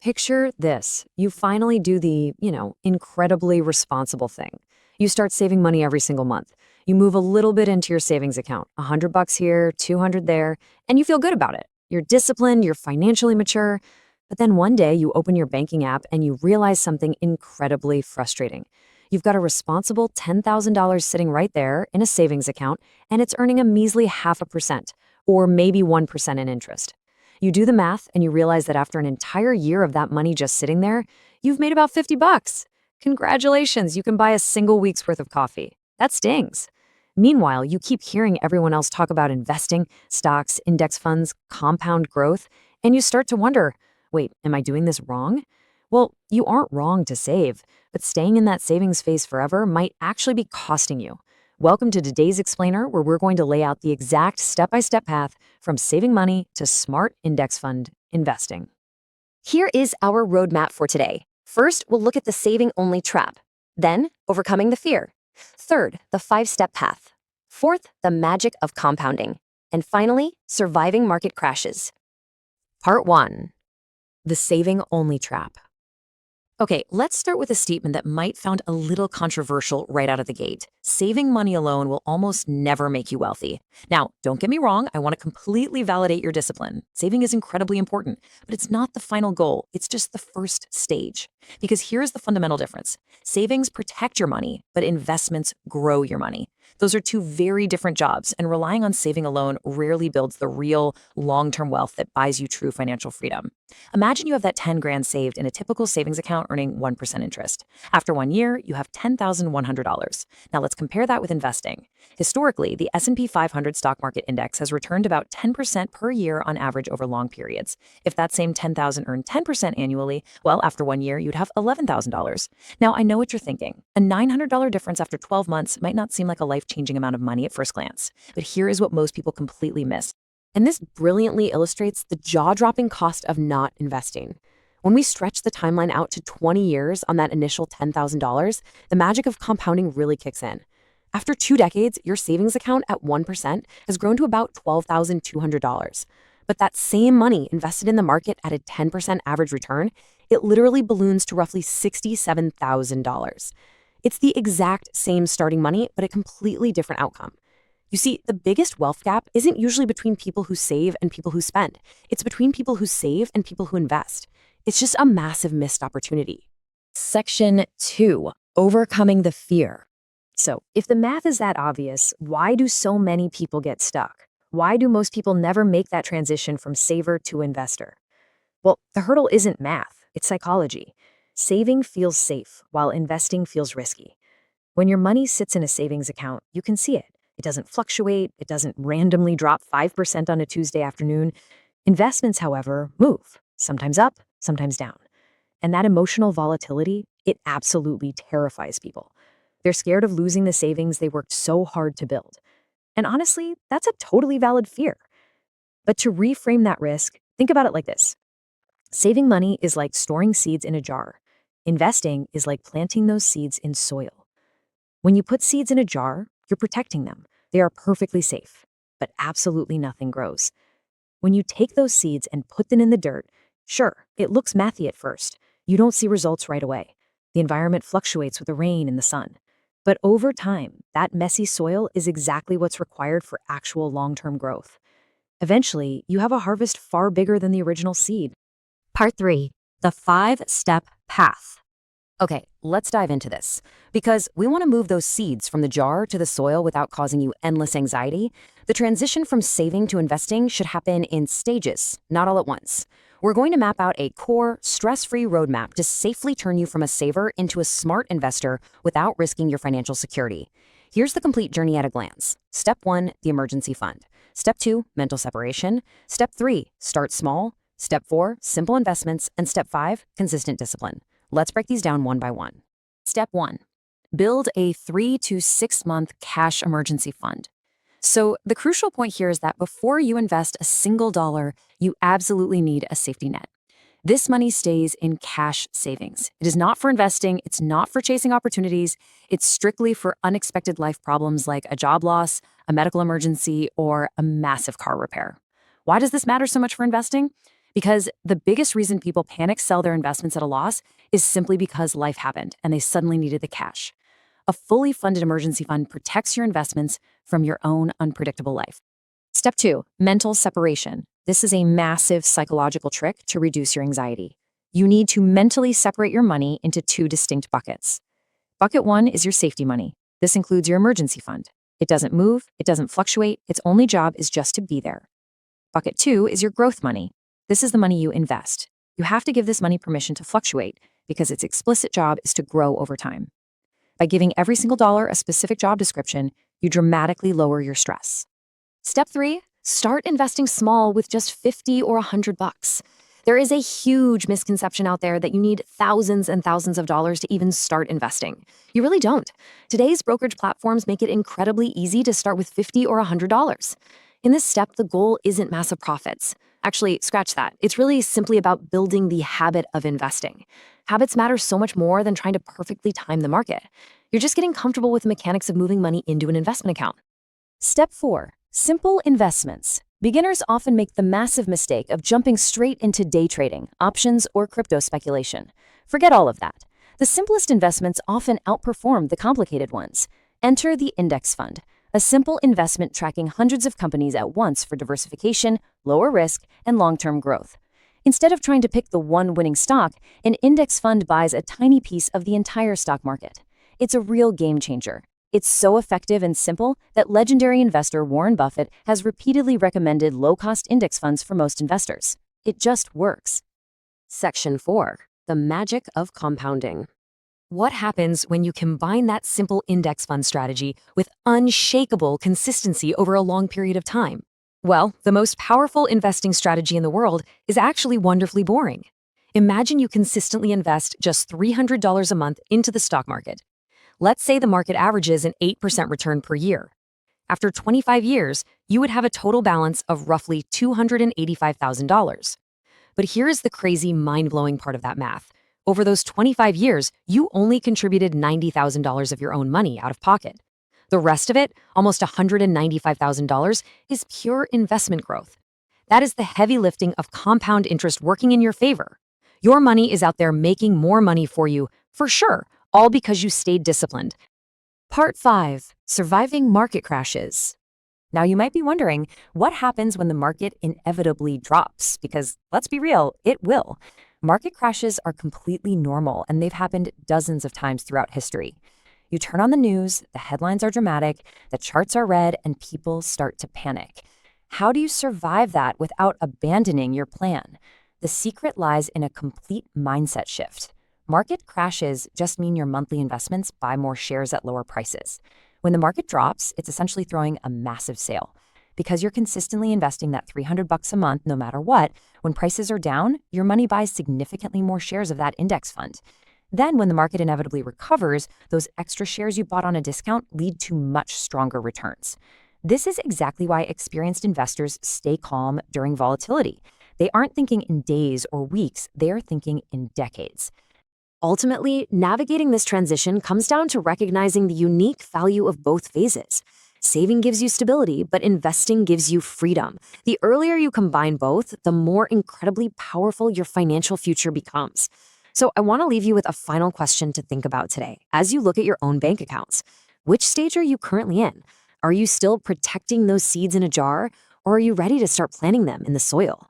Picture this. You finally do the, incredibly responsible thing. You start saving money every single month. You move a little bit into your savings account, $100 here, 200 there, and you feel good about it. You're disciplined, you're financially mature. But then one day you open your banking app and you realize something incredibly frustrating. You've got a responsible $10,000 sitting right there in a savings account, and it's earning a measly 0.5%, or maybe 1% in interest. You do the math and you realize that after an entire year of that money just sitting there, you've made about 50 bucks. Congratulations, you can buy a single week's worth of coffee. That stings. Meanwhile, you keep hearing everyone else talk about investing, stocks, index funds, compound growth, and you start to wonder, wait, am I doing this wrong? Well, you aren't wrong to save, but staying in that savings phase forever might actually be costing you. Welcome to today's explainer, where we're going to lay out the exact step-by-step path from saving money to smart index fund investing. Here is our roadmap for today. First, we'll look at the saving-only trap. Then, overcoming the fear. Third, the 5-step path. Fourth, the magic of compounding. And finally, surviving market crashes. Part 1. The saving-only trap. Okay, let's start with a statement that might sound a little controversial right out of the gate. Saving money alone will almost never make you wealthy. Now, don't get me wrong, I want to completely validate your discipline. Saving is incredibly important, but it's not the final goal. It's just the first stage. Because here's the fundamental difference. Savings protect your money, but investments grow your money. Those are two very different jobs, and relying on saving alone rarely builds the real long-term wealth that buys you true financial freedom. Imagine you have that 10 grand saved in a typical savings account earning 1% interest. After 1 year, you have $10,100. Now let's compare that with investing. Historically, the S&P 500 stock market index has returned about 10% per year on average over long periods. If that same 10,000 earned 10% annually, well, after 1 year, you'd have $11,000. Now, I know what you're thinking. A $900 difference after 12 months might not seem like a life-changing amount of money at first glance, but here is what most people completely miss. And this brilliantly illustrates the jaw-dropping cost of not investing. When we stretch the timeline out to 20 years on that initial $10,000, the magic of compounding really kicks in. After 2 decades, your savings account at 1% has grown to about $12,200. But that same money invested in the market at a 10% average return, it literally balloons to roughly $67,000. It's the exact same starting money, but a completely different outcome. You see, the biggest wealth gap isn't usually between people who save and people who spend. It's between people who save and people who invest. It's just a massive missed opportunity. Section 2, overcoming the fear. So, if the math is that obvious, why do so many people get stuck? Why do most people never make that transition from saver to investor? Well, the hurdle isn't math, it's psychology. Saving feels safe, while investing feels risky. When your money sits in a savings account, you can see it. It doesn't fluctuate, it doesn't randomly drop 5% on a Tuesday afternoon. Investments, however, move, sometimes up, sometimes down. And that emotional volatility, it absolutely terrifies people. They're scared of losing the savings they worked so hard to build. And honestly, that's a totally valid fear. But to reframe that risk, think about it like this. Saving money is like storing seeds in a jar. Investing is like planting those seeds in soil. When you put seeds in a jar, you're protecting them. They are perfectly safe, but absolutely nothing grows. When you take those seeds and put them in the dirt, sure, it looks mathy at first. You don't see results right away. The environment fluctuates with the rain and the sun. But over time, that messy soil is exactly what's required for actual long-term growth. Eventually, you have a harvest far bigger than the original seed. Part 3, the 5-step path. Okay, let's dive into this. Because we want to move those seeds from the jar to the soil without causing you endless anxiety, the transition from saving to investing should happen in stages, not all at once. We're going to map out a core, stress-free roadmap to safely turn you from a saver into a smart investor without risking your financial security. Here's the complete journey at a glance. Step 1, the emergency fund. Step 2, mental separation. Step 3, start small. Step 4, simple investments. And Step 5, consistent discipline. Let's break these down one by one. Step 1, build a 3 to 6 month cash emergency fund. So the crucial point here is that before you invest a single dollar, you absolutely need a safety net. This money stays in cash savings. It is not for investing. It's not for chasing opportunities. It's strictly for unexpected life problems like a job loss, a medical emergency, or a massive car repair. Why does this matter so much for investing? Because the biggest reason people panic sell their investments at a loss is simply because life happened and they suddenly needed the cash. A fully funded emergency fund protects your investments from your own unpredictable life. Step 2, mental separation. This is a massive psychological trick to reduce your anxiety. You need to mentally separate your money into two distinct buckets. Bucket 1 is your safety money. This includes your emergency fund. It doesn't move, it doesn't fluctuate, its only job is just to be there. Bucket 2 is your growth money. This is the money you invest. You have to give this money permission to fluctuate because its explicit job is to grow over time. By giving every single dollar a specific job description, you dramatically lower your stress. Step 3, start investing small with just 50 or $100. There is a huge misconception out there that you need thousands and thousands of dollars to even start investing. You really don't. Today's brokerage platforms make it incredibly easy to start with 50 or $100. In this step, the goal isn't massive profits. Actually, scratch that. It's really simply about building the habit of investing. Habits matter so much more than trying to perfectly time the market. You're just getting comfortable with the mechanics of moving money into an investment account. Step 4, simple investments. Beginners often make the massive mistake of jumping straight into day trading, options, or crypto speculation. Forget all of that. The simplest investments often outperform the complicated ones. Enter the index fund, a simple investment tracking hundreds of companies at once for diversification, lower risk, and long-term growth. Instead of trying to pick the one winning stock, an index fund buys a tiny piece of the entire stock market. It's a real game changer. It's so effective and simple that legendary investor Warren Buffett has repeatedly recommended low-cost index funds for most investors. It just works. Section 4, the magic of compounding. What happens when you combine that simple index fund strategy with unshakable consistency over a long period of time? Well, the most powerful investing strategy in the world is actually wonderfully boring. Imagine you consistently invest just $300 a month into the stock market. Let's say the market averages an 8% return per year. After 25 years, you would have a total balance of roughly $285,000. But here's the crazy, mind-blowing part of that math. Over those 25 years, you only contributed $90,000 of your own money out of pocket. The rest of it, almost $195,000, is pure investment growth. That is the heavy lifting of compound interest working in your favor. Your money is out there making more money for you, for sure, all because you stayed disciplined. Part 5, surviving market crashes. Now you might be wondering, what happens when the market inevitably drops? Because let's be real, it will. Market crashes are completely normal, and they've happened dozens of times throughout history. You turn on the news, the headlines are dramatic, the charts are red, and people start to panic. How do you survive that without abandoning your plan? The secret lies in a complete mindset shift. Market crashes just mean your monthly investments buy more shares at lower prices. When the market drops, it's essentially throwing a massive sale. Because you're consistently investing that $300 a month no matter what, when prices are down, your money buys significantly more shares of that index fund. Then when the market inevitably recovers, those extra shares you bought on a discount lead to much stronger returns. This is exactly why experienced investors stay calm during volatility. They aren't thinking in days or weeks, they are thinking in decades. Ultimately, navigating this transition comes down to recognizing the unique value of both phases. Saving gives you stability, but investing gives you freedom. The earlier you combine both, the more incredibly powerful your financial future becomes. So I want to leave you with a final question to think about today. As you look at your own bank accounts, which stage are you currently in? Are you still protecting those seeds in a jar, or are you ready to start planting them in the soil?